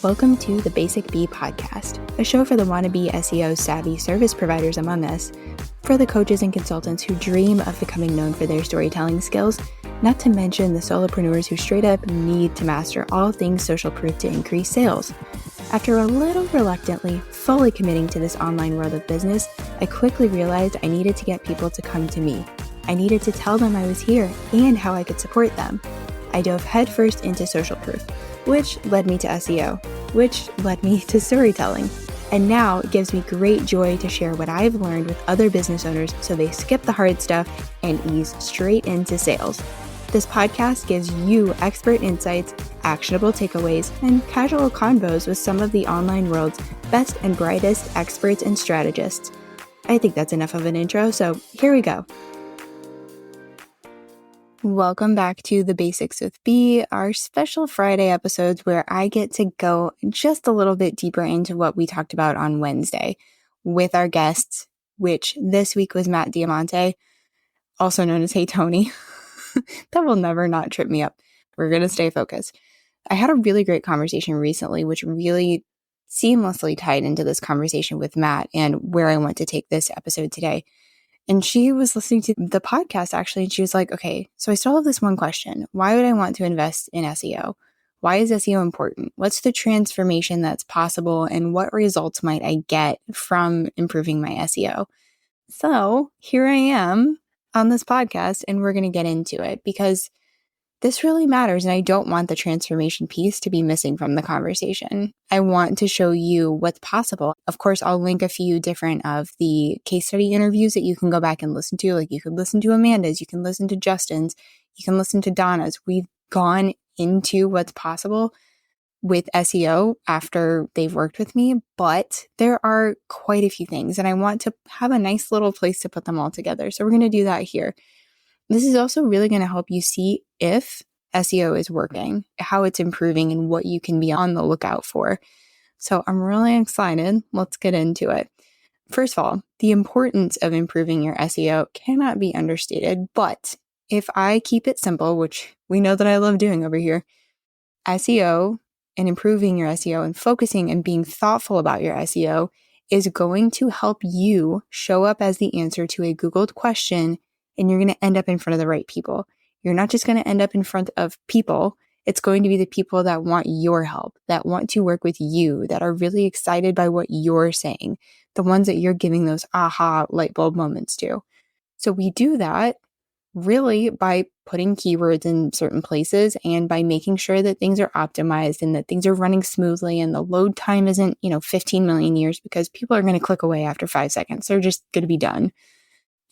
Welcome to the Basic Bee podcast, a show for the wannabe SEO savvy service providers among us, for the coaches and consultants who dream of becoming known for their storytelling skills, not to mention the solopreneurs who straight up need to master all things social proof to increase sales. After a little reluctantly fully committing to this online world of business, I quickly realized I needed to get people to come to me. I needed to tell them I was here and how I could support them. I dove headfirst into social proof, which led me to SEO, which led me to storytelling. And now it gives me great joy to share what I've learned with other business owners so they skip the hard stuff and ease straight into sales. This podcast gives you expert insights, actionable takeaways, and casual convos with some of the online world's best and brightest experts and strategists. I think that's enough of an intro, so here we go. Welcome back to The Basics with B, our special Friday episodes where I get to go just a little bit deeper into what we talked about on Wednesday with our guests, which this week was Matt Diamante, also known as Hey Tony. That will never not trip me up. We're going to stay focused. I had a really great conversation recently, which really seamlessly tied into this conversation with Matt and where I want to take this episode today. And she was listening to the podcast actually, and she was like, okay, so I still have this one question. Why would I want to invest in SEO? Why is SEO important? What's the transformation that's possible, and what results might I get from improving my SEO? So here I am on this podcast, and we're going to get into it because this really matters, and I don't want the transformation piece to be missing from the conversation. I want to show you what's possible. Of course, I'll link a few different of the case study interviews that you can go back and listen to. Like you could listen to Amanda's, you can listen to Justin's, you can listen to Donna's. We've gone into what's possible with SEO after they've worked with me, but there are quite a few things, and I want to have a nice little place to put them all together. So we're going to do that here. This is also really going to help you see if SEO is working, how it's improving, and what you can be on the lookout for. So I'm really excited. Let's get into it. First of all, the importance of improving your SEO cannot be understated, but if I keep it simple, which we know that I love doing over here, SEO and improving your SEO and focusing and being thoughtful about your SEO is going to help you show up as the answer to a Googled question, and you're going to end up in front of the right people. You're not just going to end up in front of people. It's going to be the people that want your help, that want to work with you, that are really excited by what you're saying, the ones that you're giving those aha light bulb moments to. So we do that really by putting keywords in certain places and by making sure that things are optimized and that things are running smoothly and the load time isn't, 15 million years, because people are going to click away after 5 seconds. They're just going to be done.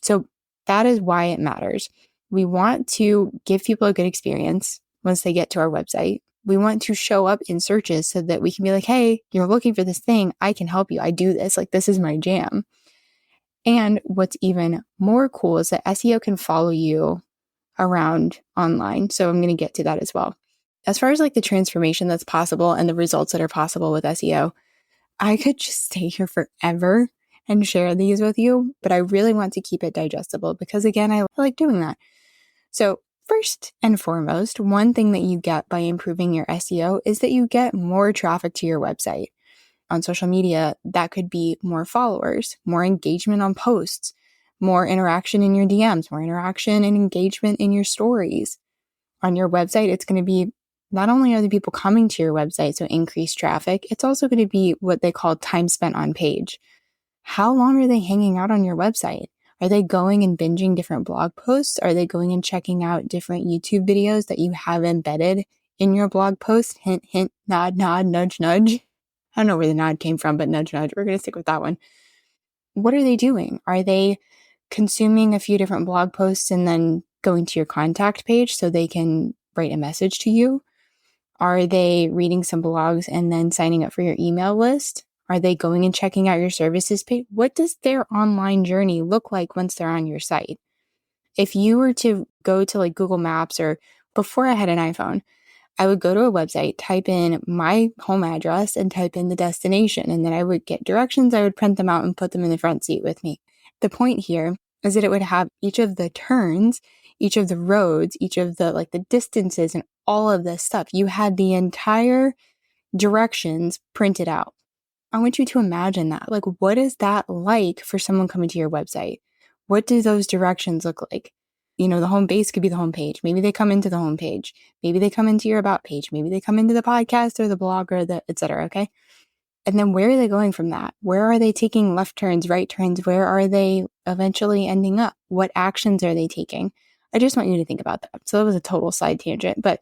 So that is why it matters. We want to give people a good experience once they get to our website. We want to show up in searches so that we can be like, hey, you're looking for this thing. I can help you. I do this. Like, this is my jam. And what's even more cool is that SEO can follow you around online. So I'm going to get to that as well. As far as like the transformation that's possible and the results that are possible with SEO, I could just stay here forever and share these with you, but I really want to keep it digestible because, again, I like doing that. So first and foremost, one thing that you get by improving your SEO is that you get more traffic to your website. On social media, that could be more followers, more engagement on posts, more interaction in your DMs, more interaction and engagement in your stories. On your website, it's going to be not only are the people coming to your website, so increased traffic, it's also going to be what they call time spent on page. How long are they hanging out on your website? Are they going and binging different blog posts? Are they going and checking out different YouTube videos that you have embedded in your blog post? Hint, hint, nod, nod, nudge, nudge. I don't know where the nod came from, but nudge, nudge. We're going to stick with that one. What are they doing? Are they consuming a few different blog posts and then going to your contact page so they can write a message to you? Are they reading some blogs and then signing up for your email list? Are they going and checking out your services page? What does their online journey look like once they're on your site? If you were to go to like Google Maps, or before I had an iPhone, I would go to a website, type in my home address and type in the destination, and then I would get directions. I would print them out and put them in the front seat with me. The point here is that it would have each of the turns, each of the roads, each of the the distances and all of this stuff. You had the entire directions printed out. I want you to imagine that. Like, what is that like for someone coming to your website? What do those directions look like? The home base could be the home page. Maybe they come into the home page. Maybe they come into your about page. Maybe they come into the podcast or the blog or the et cetera. Okay. And then where are they going from that? Where are they taking left turns, right turns? Where are they eventually ending up? What actions are they taking? I just want you to think about that. So that was a total side tangent, but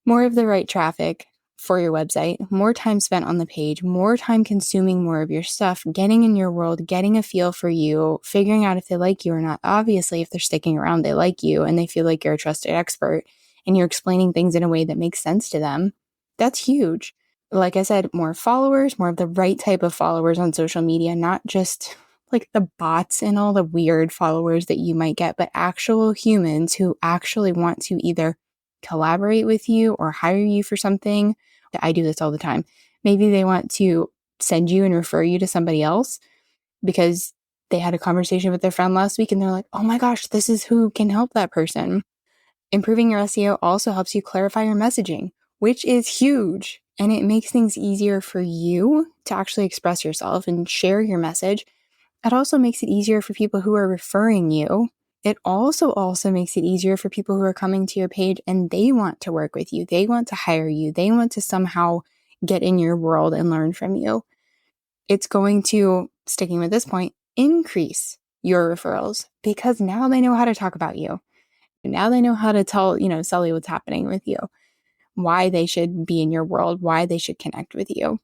more of the right traffic for your website, more time spent on the page, more time consuming more of your stuff, getting in your world, getting a feel for you, figuring out if they like you or not. Obviously, if they're sticking around, they like you and they feel like you're a trusted expert and you're explaining things in a way that makes sense to them. That's huge. Like I said, more followers, more of the right type of followers on social media, not just like the bots and all the weird followers that you might get, but actual humans who actually want to either collaborate with you or hire you for something. I do this all the time. Maybe they want to send you and refer you to somebody else because they had a conversation with their friend last week and they're like, oh my gosh, this is who can help that person. Improving your SEO also helps you clarify your messaging, which is huge. And it makes things easier for you to actually express yourself and share your message. It also makes it easier for people who are referring you. It also makes it easier for people who are coming to your page and they want to work with you. They want to hire you. They want to somehow get in your world and learn from you. It's going to, sticking with this point, increase your referrals because now they know how to talk about you. Now they know how to tell you what's happening with you, why they should be in your world, why they should connect with you.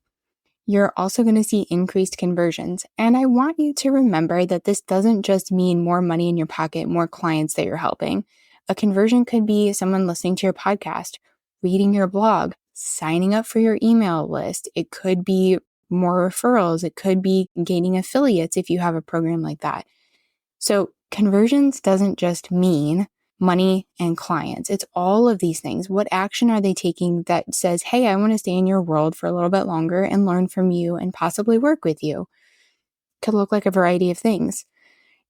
You're also going to see increased conversions. And I want you to remember that this doesn't just mean more money in your pocket, more clients that you're helping. A conversion could be someone listening to your podcast, reading your blog, signing up for your email list. It could be more referrals. It could be gaining affiliates if you have a program like that. So conversions doesn't just mean money and clients. It's all of these things. What action are they taking that says, hey, I want to stay in your world for a little bit longer and learn from you and possibly work with you? Could look like a variety of things.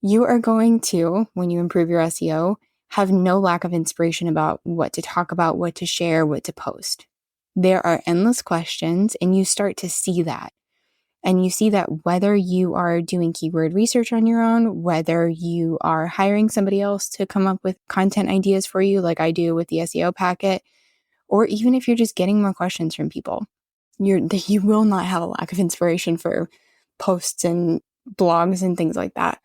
You are going to, when you improve your SEO, have no lack of inspiration about what to talk about, what to share, what to post. There are endless questions and you start to see that. And you see that whether you are doing keyword research on your own, whether you are hiring somebody else to come up with content ideas for you, like I do with the SEO packet, or even if you're just getting more questions from people, you will not have a lack of inspiration for posts and blogs and things like that.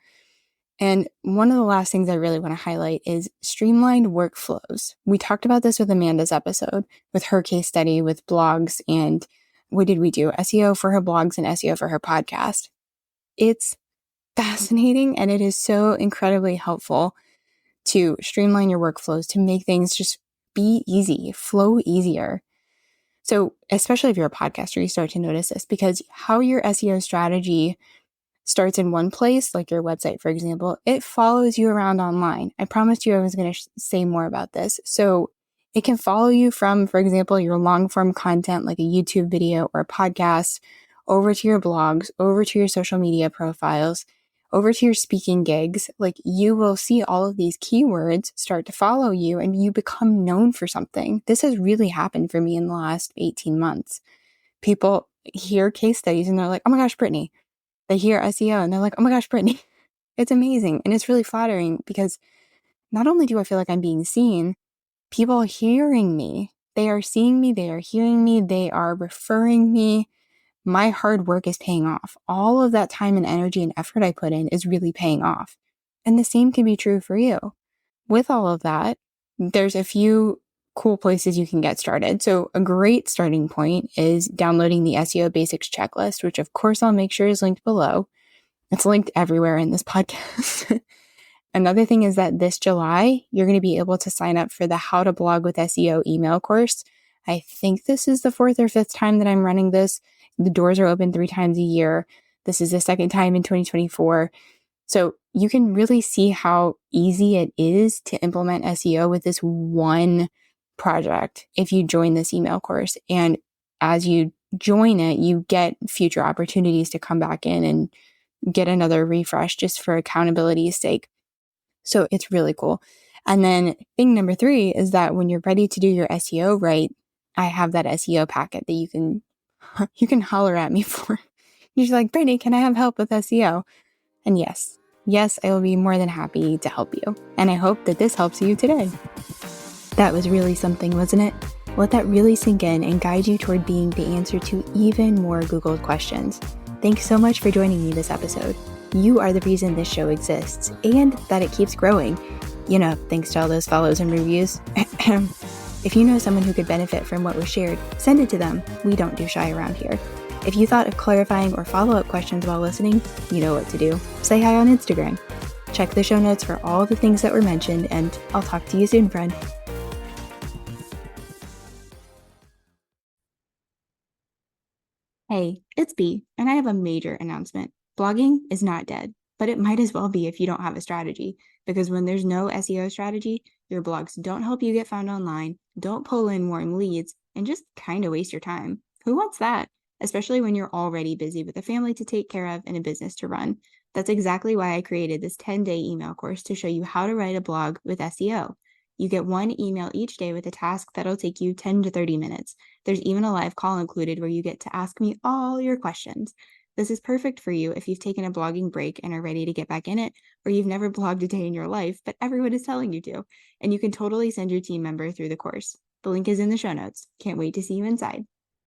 And one of the last things I really want to highlight is streamlined workflows. We talked about this with Amanda's episode, with her case study with blogs and what did we do? SEO for her blogs and SEO for her podcast. It's fascinating and it is so incredibly helpful to streamline your workflows, to make things just be easy, flow easier. So especially if you're a podcaster, you start to notice this because how your SEO strategy starts in one place, like your website, for example, it follows you around online. I promised you I was going to say more about this. So it can follow you from, for example, your long form content, like a YouTube video or a podcast, over to your blogs, over to your social media profiles, over to your speaking gigs. Like you will see all of these keywords start to follow you and you become known for something. This has really happened for me in the last 18 months. People hear case studies and they're like, oh my gosh, Brittany. They hear SEO and they're like, oh my gosh, Brittany, it's amazing. And it's really flattering because not only do I feel like I'm being seen, people are hearing me. They are seeing me. They are hearing me. They are referring me. My hard work is paying off. All of that time and energy and effort I put in is really paying off. And the same can be true for you. With all of that, there's a few cool places you can get started. So a great starting point is downloading the SEO Basics Checklist, which of course I'll make sure is linked below. It's linked everywhere in this podcast. Another thing is that this July, you're going to be able to sign up for the How to Blog with SEO email course. I think this is the 4th or 5th time that I'm running this. The doors are open 3 times a year. This is the 2nd time in 2024. So you can really see how easy it is to implement SEO with this one project if you join this email course. And as you join it, you get future opportunities to come back in and get another refresh just for accountability's sake. So it's really cool. And then thing number 3 is that when you're ready to do your SEO right, I have that SEO packet that you can you can holler at me for. You're like, Brittany, can I have help with SEO? And yes, I will be more than happy to help you. And I hope that this helps you today. That was really something, wasn't it? Let that really sink in and guide you toward being the answer to even more Googled questions. Thanks so much for joining me this episode. You are the reason this show exists and that it keeps growing. You know, thanks to all those follows and reviews. If you know someone who could benefit from what was shared, send it to them. We don't do shy around here. If you thought of clarifying or follow-up questions while listening, you know what to do. Say hi on Instagram. Check the show notes for all the things that were mentioned, and I'll talk to you soon, friend. Hey, it's B, and I have a major announcement. Blogging is not dead, but it might as well be if you don't have a strategy, because when there's no SEO strategy, your blogs don't help you get found online, don't pull in warm leads, and just kind of waste your time. Who wants that? Especially when you're already busy with a family to take care of and a business to run. That's exactly why I created this 10-day email course to show you how to write a blog with SEO. You get one email each day with a task that'll take you 10 to 30 minutes. There's even a live call included where you get to ask me all your questions. This is perfect for you if you've taken a blogging break and are ready to get back in it, or you've never blogged a day in your life, but everyone is telling you to. And you can totally send your team member through the course. The link is in the show notes. Can't wait to see you inside.